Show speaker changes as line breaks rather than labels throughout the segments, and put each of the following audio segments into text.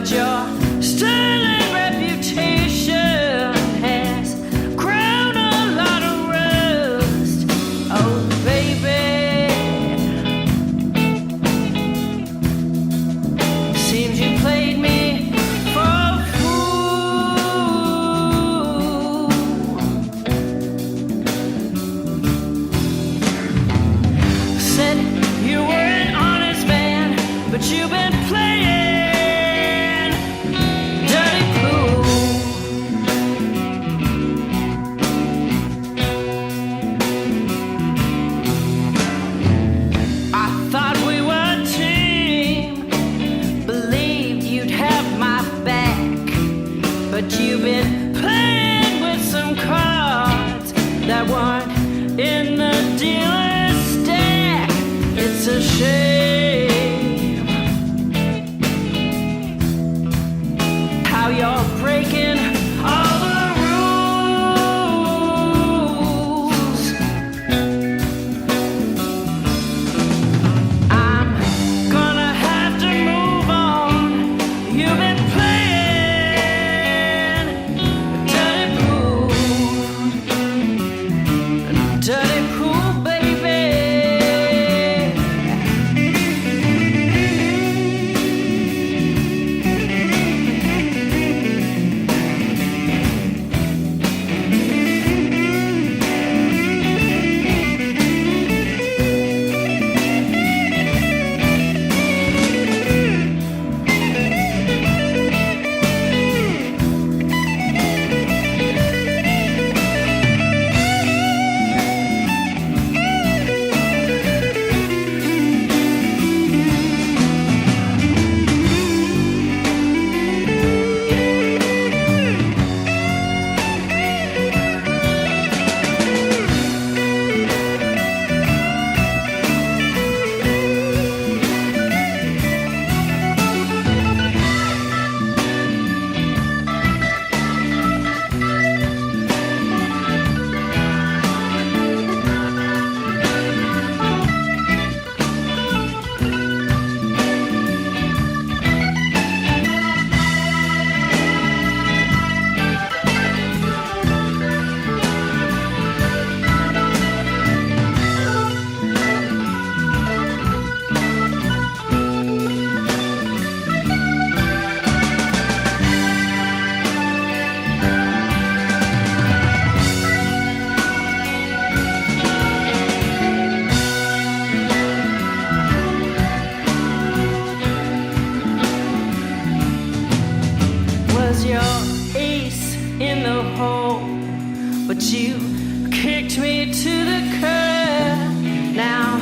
but your sterling reputation has ground a lot of rust. Oh, baby, seems you played me for a fool. Said you were an honest man, but you've been playing dirty pool. I thought we were a team, believed you'd have my back, but you've been playing with some cards that weren't in the dealer's stack. It's a shame how you're breaking all the rules. I'm gonna have to move on. You've been playing dirty pool, dirty pool, baby. Was your ace in the hole, but you kicked me to the curb. Now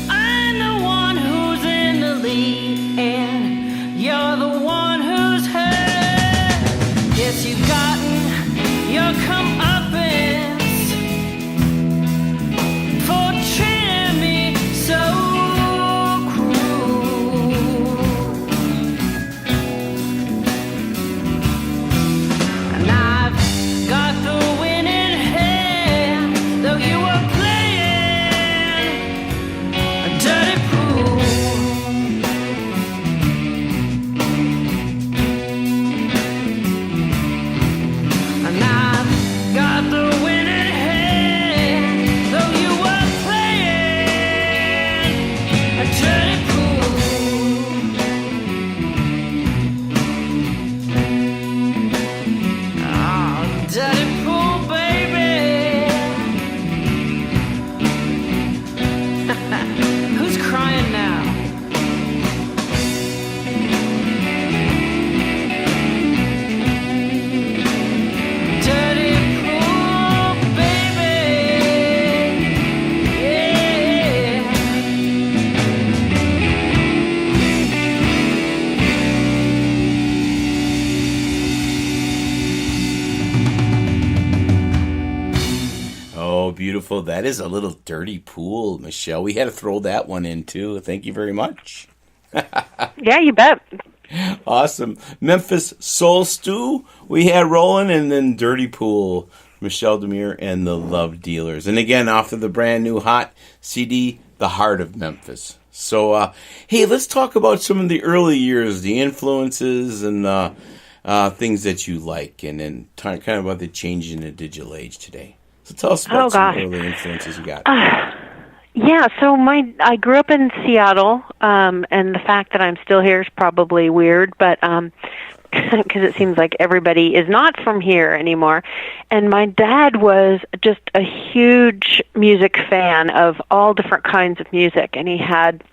I'm the one who's in the lead, and you're the one who's hurt. Yes, you've gotten your comeuppance for treating me so cruel. And I've got the winning hand, though you were playing a dirty pool. And I've got the winning hand, though you were playing a dirty pool. Oh, dirty pool, baby. Who's crying now? Dirty pool, baby. Yeah.
Oh, beautiful. That is a little dirty pool, Michelle. We had to throw that one in, too. Thank you very much.
Yeah, you bet.
Awesome. Memphis Soul Stew we had rolling, and then Dirty Pool, Michele D Amour and the Love Dealers. And again, off of the brand new hot CD, The Heart of Memphis. So, hey, let's talk about some of the early years, the influences and things that you like, and then kind of about the change in the digital age today. So tell us about some early influences you got.
Yeah, so I grew up in Seattle, and the fact that I'm still here is probably weird, but because it seems like everybody is not from here anymore. And my dad was just a huge music fan of all different kinds of music, and he had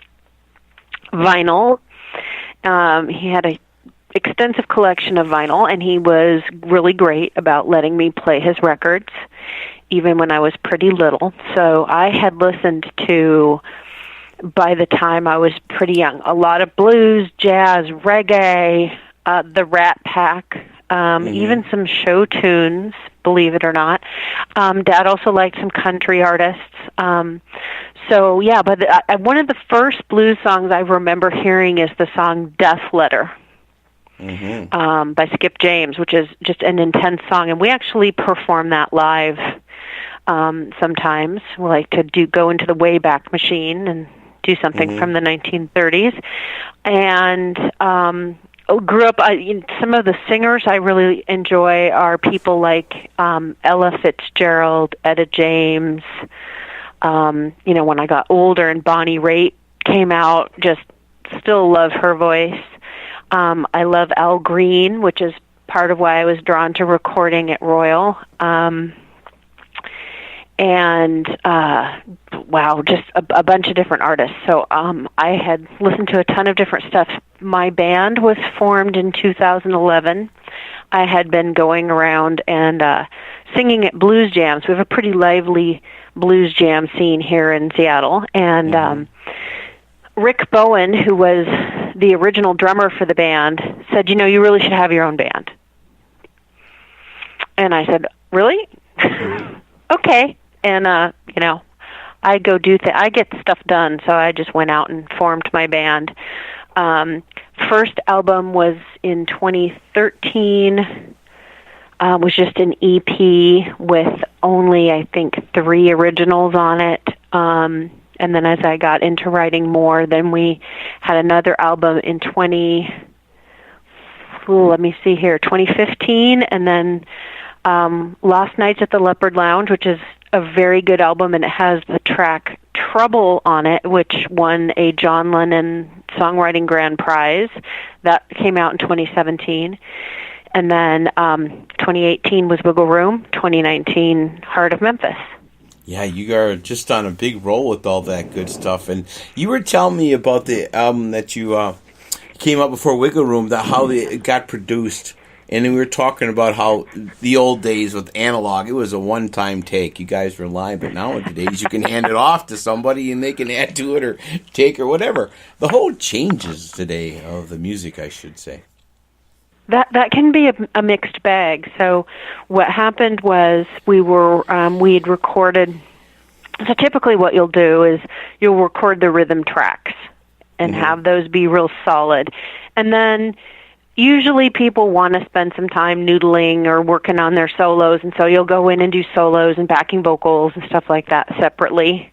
vinyl. He had a extensive collection of vinyl, and he was really great about letting me play his records, even when I was pretty little. So I had listened to, by the time I was pretty young, a lot of blues, jazz, reggae, the Rat Pack, even some show tunes, believe it or not. Dad also liked some country artists. So yeah, but one of the first blues songs I remember hearing is the song Death Letter. By Skip James, which is just an intense song, and we actually perform that live sometimes. We like to go into the Wayback Machine and do something from the 1930s, and grew up. Some of the singers I really enjoy are people like Ella Fitzgerald, Etta James. When I got older and Bonnie Raitt came out, just still love her voice. I love Al Green, which is part of why I was drawn to recording at Royal. Just a bunch of different artists. So I had listened to a ton of different stuff. My band was formed in 2011. I had been going around and singing at blues jams. We have a pretty lively blues jam scene here in Seattle. And Rick Bowen, who was the original drummer for the band, said, you really should have your own band. And I said, really? Okay. And, I go I get stuff done, so I just went out and formed my band. First album was in 2013, was just an EP with only, I think, 3 originals on it. And then as I got into writing more, then we had another album in 2015, and then Last Nights at the Leopard Lounge, which is a very good album, and it has the track Trouble on it, which won a John Lennon Songwriting Grand Prize. That came out in 2017. And then 2018 was Wiggle Room, 2019 Heart of Memphis.
Yeah, you are just on a big roll with all that good stuff. And you were telling me about the album that you came up before Wiggle Room, how it got produced. And then we were talking about how the old days with analog, it was a one-time take. You guys were live, but nowadays you can hand it off to somebody and they can add to it or take or whatever. The whole changes today of the music, I should say.
That can be a mixed bag. So what happened was we'd recorded. So typically what you'll do is you'll record the rhythm tracks and have those be real solid. And then usually people want to spend some time noodling or working on their solos, and so you'll go in and do solos and backing vocals and stuff like that separately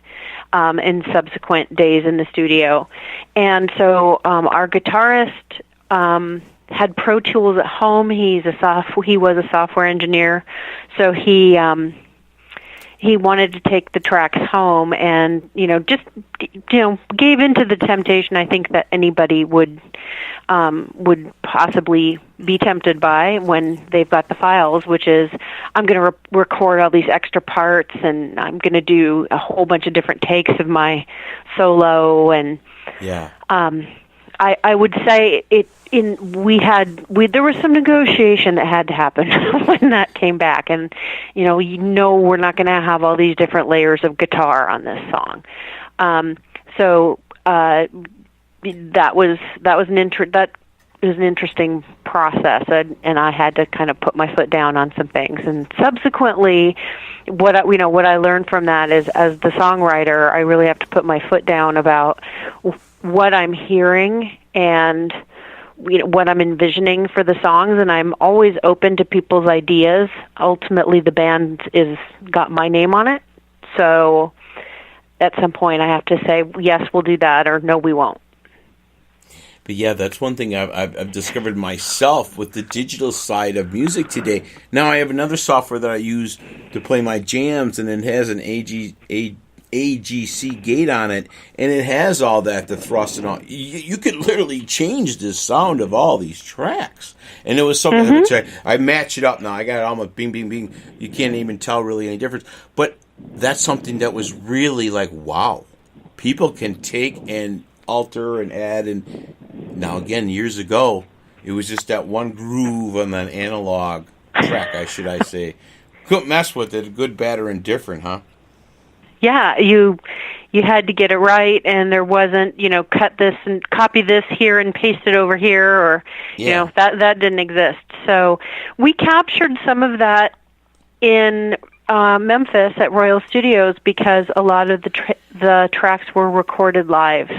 in subsequent days in the studio. And so our guitarist had Pro Tools at home. He was a software engineer, so he wanted to take the tracks home and gave into the temptation I think that anybody would possibly be tempted by when they've got the files, which is I'm going to record all these extra parts and I'm going to do a whole bunch of different takes of my solo. And I would say there was some negotiation that had to happen when that came back, and we're not going to have all these different layers of guitar on this song. So that was an interesting process, and I had to kind of put my foot down on some things. And subsequently, what I learned from that is, as the songwriter, I really have to put my foot down about what I'm hearing and what I'm envisioning for the songs, and I'm always open to people's ideas. Ultimately, the band got my name on it, so at some point I have to say, yes, we'll do that, or no, we won't.
But yeah, that's one thing I've discovered myself with the digital side of music today. Now I have another software that I use to play my jams, and it has an AGC gate on it, and it has all that, the thrust and all. You could literally change the sound of all these tracks. And it was something which I match it up now. I got it almost bing, bing, bing. You can't even tell really any difference. But that's something that was really like, wow. People can take and alter and add. And now, again, years ago, it was just that one groove on an analog track, I say. Couldn't mess with it, good, bad, or indifferent, huh?
Yeah, you had to get it right, and there wasn't, cut this and copy this here and paste it over here, or that didn't exist. So we captured some of that in Memphis at Royal Studios because a lot of the tracks were recorded live.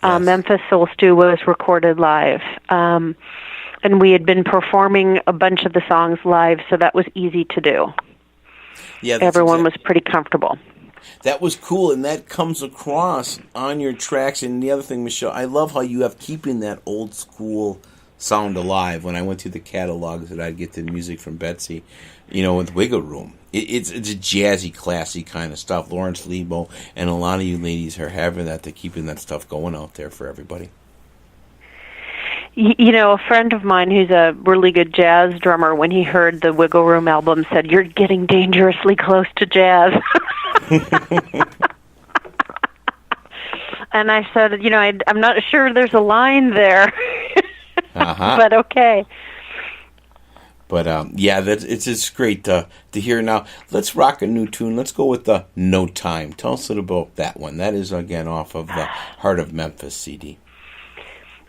Yes. Memphis Soul Stew was recorded live, and we had been performing a bunch of the songs live, so that was easy to do. Yeah, everyone was pretty comfortable.
That was cool, and that comes across on your tracks. And the other thing, Michelle, I love how you have keeping that old school sound alive. When I went through the catalogs that I'd get the music from Betsy, with Wiggle Room. It's a jazzy, classy kind of stuff. Lawrence Lebo and a lot of you ladies are having that, to keeping that stuff going out there for everybody.
A friend of mine who's a really good jazz drummer, when he heard the Wiggle Room album, said, "You're getting dangerously close to jazz." And I said, I'm not sure there's a line there, but okay.
But it's just great to hear. Now let's rock a new tune. Let's go with the No Time. Tell us a little about that one. That is again off of the Heart of Memphis CD.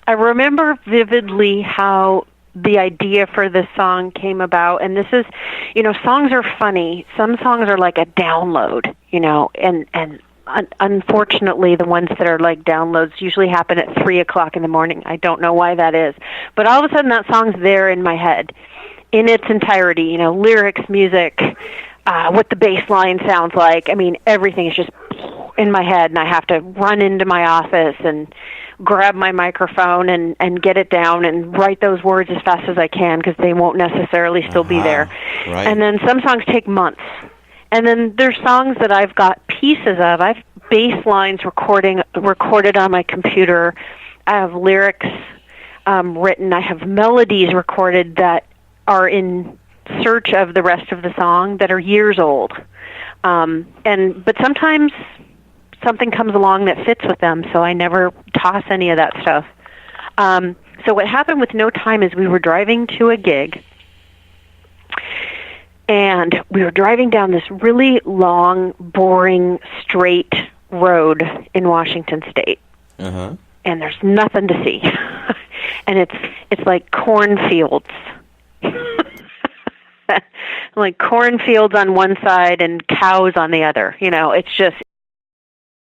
I remember vividly how the idea for this song came about, and this is, songs are funny. Some songs are like a download, and unfortunately the ones that are like downloads usually happen at 3:00 in the morning. I don't know why that is, but all of a sudden that song's there in my head in its entirety, lyrics, music, what the bass line sounds like. I mean, everything is just in my head, and I have to run into my office and grab my microphone and get it down and write those words as fast as I can, because they won't necessarily still be there. Right. And then some songs take months. And then there's songs that I've got pieces of. I've bass lines recorded on my computer. I have lyrics written. I have melodies recorded that are in search of the rest of the song that are years old. But sometimes something comes along that fits with them, so I never toss any of that stuff. So what happened with No Time is we were driving to a gig, and we were driving down this really long, boring, straight road in Washington State. Uh-huh. And there's nothing to see. And it's like cornfields. Like cornfields on one side and cows on the other. It's just